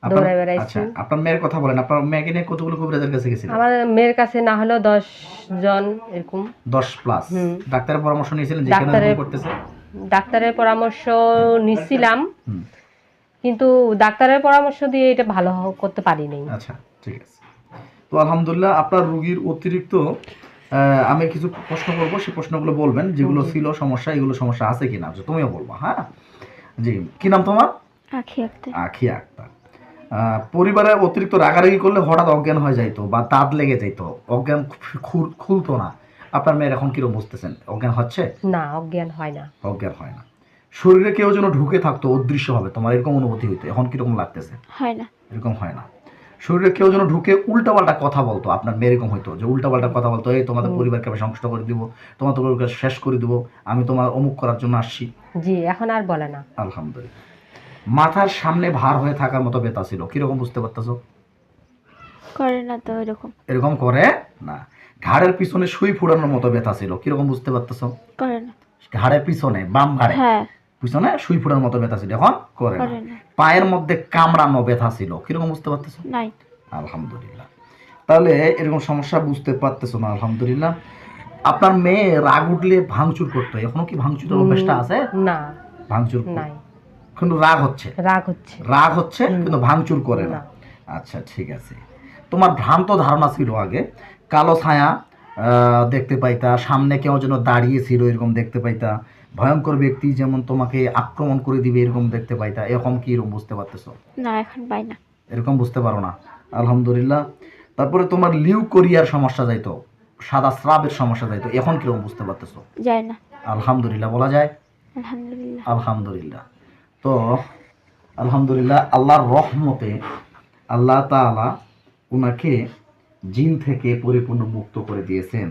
দৌড়ে বেড়াইছি। আচ্ছা, আপনার মেয়ের কথা বলেন, আপনার মেয়েকে নিয়ে কতগুলো কবিরাজের কাছে গেছিলেন? আমার মেয়ের কাছে না হলেও 10 জন এরকম। 10 প্লাস। হুম। ডাক্তারের পরামর্শ নিয়েছিলেন যে কেন ডাক্তারের এরকম করতেছে? ডাক্তারের পরামর্শ নিছিলাম, হুম। কিন্তু ডাক্তারের পরামর্শ দিয়ে এটা ভালো করতে পারি নাই। আচ্ছা, ঠিক আছে। তো আলহামদুলিল্লাহ আপনার রোগীর অতিরিক্ত আমি কিছু প্রশ্ন করবো, সেই প্রশ্নগুলো বলবেন যেগুলো ছিল সমস্যা, এগুলো সমস্যা আছে কিনা, তুমিও বলবা। হ্যাঁ জি, কি নাম তোমার? আখি আক্তার। আখি আক্তার। পরিবারে অতিরিক্ত রাগারাগি করলে হঠাৎ অজ্ঞান হয়ে যাইতো বা দাঁত লেগে যাইতো, অজ্ঞান খুলতো না। আপনার মেয়ের এখন কিরকম বুঝতেছেন? অজ্ঞান হচ্ছে? না, অজ্ঞান হয় না। অজ্ঞান হয় না। শরীরে কেউ যেন ঢুকে থাকতো অদৃশ্য হবে, তোমার এরকম অনুভূতি হইতো, এখন কিরকম লাগতেছে? হয় না। এরকম হয় না। শরীরে কেউ যেন ঢুকে উল্টাপাল্টা কথা বলতো, আপনার মেয়ে এরকম হইতো যে উল্টাপাল্টা কথা বলতো, এই তোমাদের পরিবারকে আমি সংকষ্ট করে দিব, তোমার পরিবারকে শেষ করে দিব, আমি তোমার অমুক করার জন্য আসছি। জি, এখন আর বলে না। আলহামদুলিল্লাহ। মাথার সামনে ভার হয়ে থাকার মতো ব্যথা ছিল, কিরকম বুঝতে পারতেছো? করে না তো এরকম। এরকম করে না। ঘাড়ের পিছনে সুই ফুরানোর মতো ব্যথা ছিল, কিরকম বুঝতে পারতেছো? করে না। ঘাড়ের পিছনে, বাম ঘাড়ে হ্যাঁ। পিছনে সুই ফুরানোর মতো ব্যথা ছিল, এখন করে না। করে না। পায়ের মধ্যে কামড়ানো ব্যথা ছিল, কিরকম বুঝতে পারতেছো? নাই। আলহামদুলিল্লাহ। তাহলে এরকম সমস্যা বুঝতে পারতেছো না, আলহামদুলিল্লাহ। আপনার মেয়ে রাগ উঠলে ভাঙচুর করতো, এখনো কি ভাঙচুরের অভ্যাসটা আছে? না, ভাঙচুর নাই। কিন্তু রাগ হচ্ছে, রাগ হচ্ছে। রাগ হচ্ছে কিন্তু ভাঙচুর করে না। না। আচ্ছা, ঠিক আছে। তোমার ভ্রান্ত ধারণা ছিল আগে, কালো ছায়া দেখতে পাইতা, সামনে কেউ যেন দাঁড়িয়ে ছিল এরকম দেখতে পাইতা, ভয়ঙ্কর ব্যক্তি যেমন তোমাকে আক্রমণ করে দিবে এরকম দেখতে পাইতা, এখন কি এরকম বুঝতে পারতেছো? না, এখন পাই না। এরকম বুঝতে পারো না, আলহামদুলিল্লাহ। তারপরে তোমার লিউকোরিয়ার সমস্যা যাইতো, সাদা স্রাবের সমস্যা যাইতো, এখন কিরকম বুঝতে পারতেছো? যায় না। আলহামদুলিল্লাহ বলা যায়? আলহামদুলিল্লাহ। আলহামদুলিল্লাহ। তো আলহামদুলিল্লাহ, আল্লাহর রহমতে আল্লাহ তাআলা উনাকে জিন থেকে পরিপূর্ণ মুক্ত করে দিয়েছেন।